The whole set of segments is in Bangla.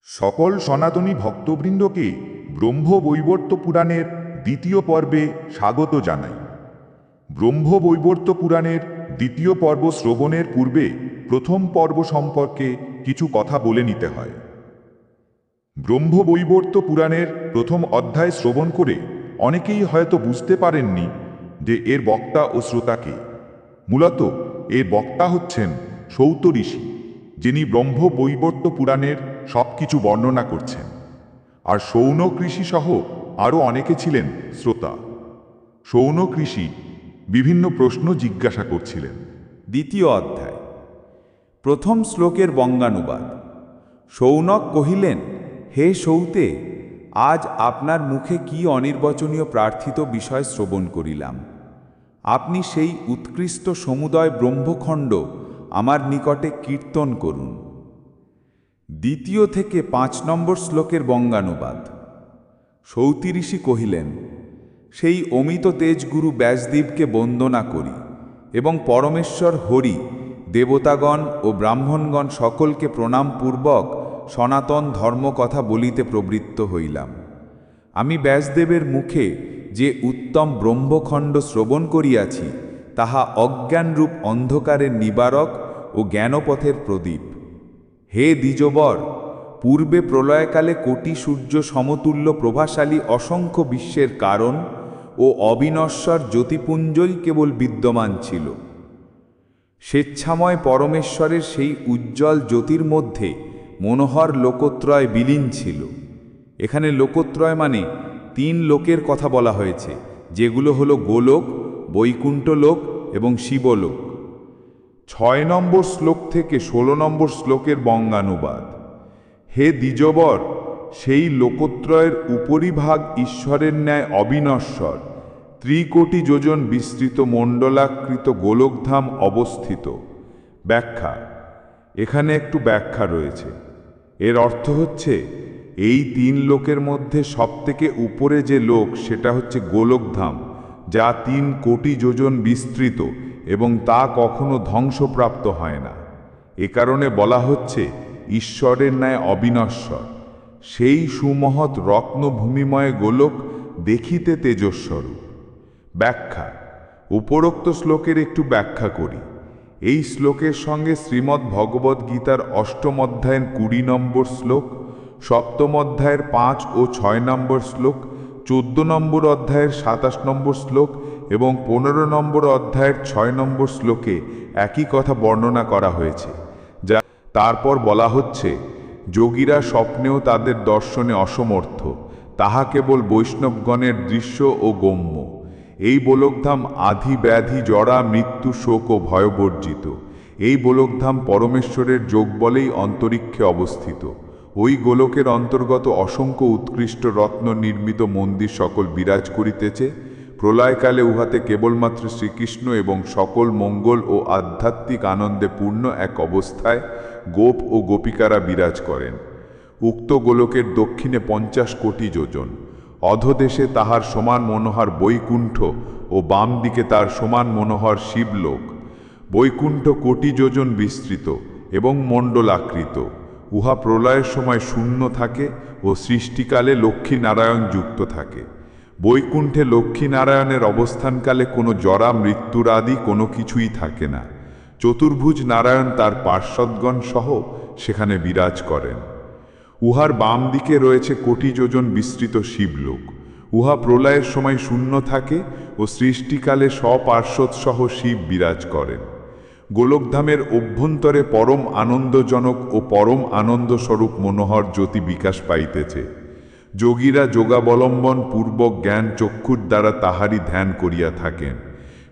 সকল সনাতনী ভক্তবৃন্দকে ব্রহ্মবৈবর্ত পুরাণের দ্বিতীয় পর্বে স্বাগত জানাই। ব্রহ্মবৈবর্ত পুরাণের দ্বিতীয় পর্ব শ্রবণের পূর্বে প্রথম পর্ব সম্পর্কে কিছু কথা বলে নিতে হয়। ব্রহ্মবৈবর্ত পুরাণের প্রথম অধ্যায় শ্রবণ করে অনেকেই হয়তো বুঝতে পারেননি যে এর বক্তা ও শ্রোতাকে। মূলত এর বক্তা হচ্ছেন সৌত ঋষি, যিনি ব্রহ্মবৈবর্ত পুরাণের সব কিছু বর্ণনা করছেন, আর শৌনক ঋষি সহ আরও অনেকে ছিলেন শ্রোতা। শৌনক ঋষি বিভিন্ন প্রশ্ন জিজ্ঞাসা করছিলেন। দ্বিতীয় অধ্যায়, প্রথম শ্লোকের বঙ্গানুবাদ। শৌনক কহিলেন, হে সৌতে, আজ আপনার মুখে কি অনির্বচনীয় প্রার্থিত বিষয় শ্রবণ করিলাম। আপনি সেই উৎকৃষ্ট সমুদয় ব্রহ্মখণ্ড আমার নিকটে কীর্তন করুন। দ্বিতীয় থেকে 5 নম্বর শ্লোকের বঙ্গানুবাদ। সৌতি ঋষি কহিলেন, সেই অমিত তেজগুরু ব্যাসদেবকে বন্দনা করি এবং পরমেশ্বর হরি, দেবতাগণ ও ব্রাহ্মণগণ সকলকে প্রণামপূর্বক সনাতন ধর্মকথা বলিতে প্রবৃত্ত হইলাম। আমি ব্যাসদেবের মুখে যে উত্তম ব্রহ্মখণ্ড শ্রবণ করিয়াছি, তাহা অজ্ঞানরূপ অন্ধকারের নিবারক ও জ্ঞানপথের প্রদীপ। হে দ্বিজবর, পূর্বে প্রলয়কালে কোটি সূর্য সমতুল্য প্রভাশালী অসংখ্য বিশ্বের কারণ ও অবিনশ্বর জ্যোতিপুঞ্জই কেবল বিদ্যমান ছিল। স্বেচ্ছাময় পরমেশ্বরের সেই উজ্জ্বল জ্যোতির মধ্যে মনোহর লোকত্রয় বিলীন ছিল। এখানে লোকত্রয় মানে 3 লোকের কথা বলা হয়েছে, যেগুলো হলো গোলোক, বৈকুণ্ঠলোক এবং শিবলোক। 6 নম্বর শ্লোক থেকে 16 নম্বর শ্লোকের বঙ্গানুবাদ। হে দ্বিজবর, সেই লোকত্রয়ের উপরিভাগ ঈশ্বরের ন্যায় অবিনশ্বর, ত্রিকোটি যোজন বিস্তৃত মণ্ডলাকৃত গোলকধাম অবস্থিত। ব্যাখ্যা। এখানে একটু ব্যাখ্যা রয়েছে। এর অর্থ হচ্ছে, এই 3 লোকের মধ্যে সবথেকে উপরে যে লোক, সেটা হচ্ছে গোলকধাম, যা 3 কোটি যোজন বিস্তৃত এবং তা কখনো ধ্বংসপ্রাপ্ত হয় না। এ কারণে বলা হচ্ছে ঈশ্বরের ন্যায় অবিনশ্বর। সেই সুমহৎ রত্নভূমিময় গোলক দেখিতে তেজস্বরূপ। ব্যাখ্যা। উপরোক্ত শ্লোকের একটু ব্যাখ্যা করি। এই শ্লোকের সঙ্গে শ্রীমদ্ ভগবদ্ গীতার 8ম অধ্যায়ের 20 নম্বর শ্লোক, 7ম অধ্যায়ের 5 ও 6 নম্বর শ্লোক, 14 নম্বর অধ্যায়ের 27 নম্বর শ্লোক এবং 15 নম্বর অধ্যায়ের 6 নম্বর শ্লোকে একই কথা বর্ণনা করা হয়েছে। যা তারপর বলা হচ্ছে, যোগীরা স্বপ্নেও তাদের দর্শনে অসমর্থ, তাহা কেবল বৈষ্ণবগণের দৃশ্য ও গম্য। এই গোলকধাম আধি ব্যাধি জরা মৃত্যু শোক ও ভয়বর্জিত। এই গোলকধাম পরমেশ্বরের যোগ বলেই অন্তরিক্ষে অবস্থিত। ওই গোলকের অন্তর্গত অসংখ্য উৎকৃষ্ট রত্ন নির্মিত মন্দির সকল বিরাজ করিতেছে। প্রলয়কালে উহাতে কেবলমাত্র শ্রীকৃষ্ণ এবং সকল মঙ্গল ও আধ্যাত্মিক আনন্দে পূর্ণ এক অবস্থায় গোপ ও গোপিকারা বিরাজ করেন। উক্ত গোলকের দক্ষিণে 50 কোটি যোজন, অধোদেশে তাহার সমান মনোহর বৈকুণ্ঠ ও বাম দিকে তার সমান মনোহর শিবলোক। বৈকুণ্ঠ কোটি যোজন বিস্তৃত এবং মণ্ডলাকৃত। উহা প্রলয়ের সময় শূন্য থাকে ও সৃষ্টিকালে লক্ষ্মীনারায়ণ যুক্ত থাকে। বৈকুণ্ঠে লক্ষ্মীনারায়ণের অবস্থানকালে কোনো জরা মৃত্যুর আদি কোনো কিছুই থাকে না। চতুর্ভুজ নারায়ণ তার পার্শ্বদগণ সহ সেখানে বিরাজ করেন। উহার বাম দিকে রয়েছে কোটি যোজন বিস্তৃত শিবলোক। উহা প্রলয়ের সময় শূন্য থাকে ও সৃষ্টিকালে স্বপার্শ্বদ সহ শিব বিরাজ করেন। গোলকধামের অভ্যন্তরে পরম আনন্দজনক ও পরম আনন্দস্বরূপ মনোহর জ্যোতি বিকাশ পাইতেছে। যোগীরা যোগাবলম্বন পূর্বক জ্ঞান চক্ষুর দ্বারা তাহারই ধ্যান করিয়া থাকেন।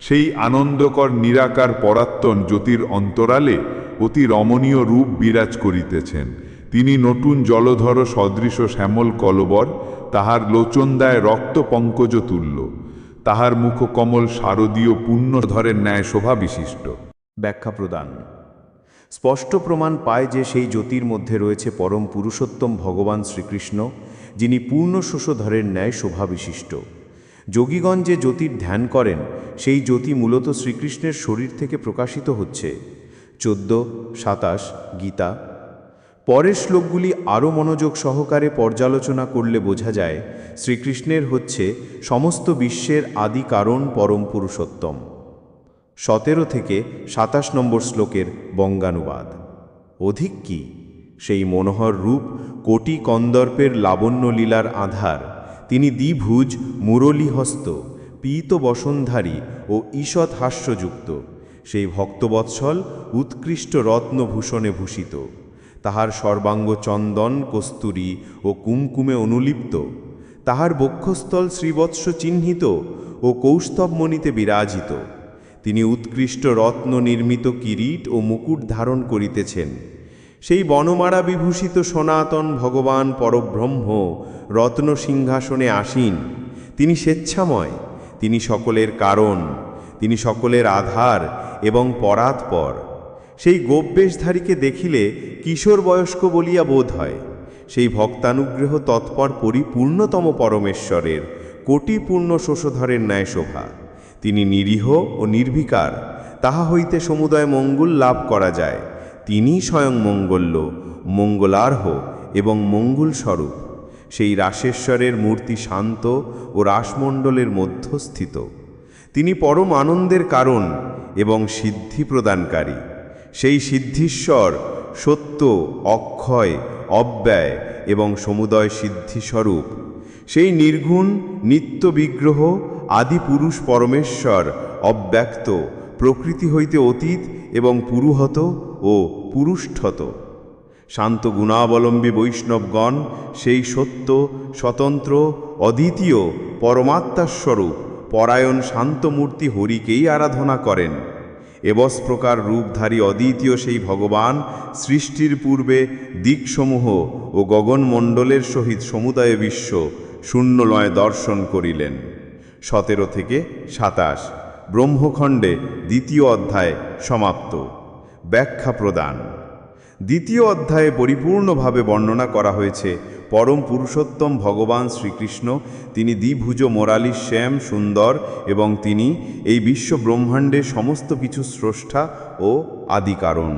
সেই আনন্দকর নিরাকার পরাত্তন জ্যোতির অন্তরালে অতি রমণীয় রূপ বিরাজ করিতেছেন। তিনি নতুন জলধর সদৃশ শ্যামল কলবর, তাহার লোচনদায় রক্ত পঙ্কজ তুল্য, তাহার মুখ কমল শারদীয় পুণ্যধরের ন্যায় শোভা বিশিষ্ট। ব্যাখ্যা প্রদান। স্পষ্ট প্রমাণ পায় যে সেই জ্যোতির মধ্যে রয়েছে পরম পুরুষোত্তম ভগবান শ্রীকৃষ্ণ, যিনি পূর্ণ শোষধরের ন্যায় শোভা বিশিষ্ট। যোগীগণ যে জ্যোতির ধ্যান করেন, সেই জ্যোতি মূলত শ্রীকৃষ্ণের শরীর থেকে প্রকাশিত হচ্ছে। 14-27 গীতা। পরের শ্লোকগুলি আরও মনোযোগ সহকারে পর্যালোচনা করলে বোঝা যায় শ্রীকৃষ্ণের হচ্ছে সমস্ত বিশ্বের আদি কারণ পরম পুরুষোত্তম। 17 থেকে 27 নম্বর শ্লোকের বঙ্গানুবাদ। অধিক কি, সেই মনোহর রূপ কোটি কন্দর্পের লাবণ্য লীলার আধার, তিনি দ্বিভুজ মুরলীহস্ত পীত বসনধারী ও ঈষৎ হাস্যযুক্ত, সেই ভক্তবৎসল উৎকৃষ্ট রত্নভূষণে ভূষিত, তাহার সর্বাঙ্গ চন্দন কস্তুরী ও কুমকুমে অনুলিপ্ত, তাহার বক্ষস্থল শ্রীবৎস চিহ্নিত ও কৌস্তবমণিতে বিরাজিত। তিনি উৎকৃষ্ট রত্ন নির্মিত কিরীট ও মুকুট ধারণ করিতেছেন। সেই বনমারা বিভূষিত সনাতন ভগবান পরব্রহ্ম রত্ন সিংহাসনে আসীন। তিনি স্বেচ্ছাময়, তিনি সকলের কারণ, তিনি সকলের আধার এবং পরাৎপর। সেই গোপবেশধারীকে দেখিলে কিশোর বয়স্ক বলিয়া বোধ হয়। সেই ভক্তানুগ্রহ তৎপর পরিপূর্ণতম পরমেশ্বরের কোটি পূর্ণ শোষধরের ন্যায় শোভা। তিনি নিরীহ ও নির্বিকার, তাহা হইতে সমুদয় মঙ্গল লাভ করা যায়। তিনি স্বয়ং মঙ্গল্য, মঙ্গলার্হ এবং মঙ্গলস্বরূপ। সেই রাসেশ্বরের মূর্তি শান্ত ও রাসমণ্ডলের মধ্যস্থিত। তিনি পরম আনন্দের কারণ এবং সিদ্ধি প্রদানকারী। সেই সিদ্ধিশ্বর সত্য, অক্ষয়, অব্যয় এবং সমুদয় সিদ্ধিস্বরূপ। সেই নির্গুণ নিত্য বিগ্রহ আদি পুরুষ পরমেশ্বর অব্যক্ত, প্রকৃতি হইতে অতীত এবং পুরুহত ও পুরুষ্ঠত। শান্ত গুণাবলম্বী বৈষ্ণবগণ সেই সত্য, স্বতন্ত্র, অদ্বিতীয় পরমাত্মাস্বরূপ পরায়ণ শান্তমূর্তি হরিকেই আরাধনা করেন। এবস প্রকার রূপধারী অদ্বিতীয় সেই ভগবান সৃষ্টির পূর্বে দিকসমূহ ও গগনমণ্ডলের সহিত সমুদয় বিশ্ব শূন্যলয় দর্শন করিলেন। 17 থেকে 27 ব্রহ্মখণ্ডে 2য় অধ্যায় সমাপ্ত। ব্যাখ্যা প্রদান। 2য় অধ্যায়ে পরিপূর্ণভাবে বর্ণনা করা হয়েছে পরম পুরুষোত্তম ভগবান শ্রীকৃষ্ণ। তিনি দ্বিভুজ মোরালি শ্যাম সুন্দর এবং তিনি এই বিশ্ব ব্রহ্মাণ্ডের সমস্ত কিছু স্রষ্টা ও আদি কারণ।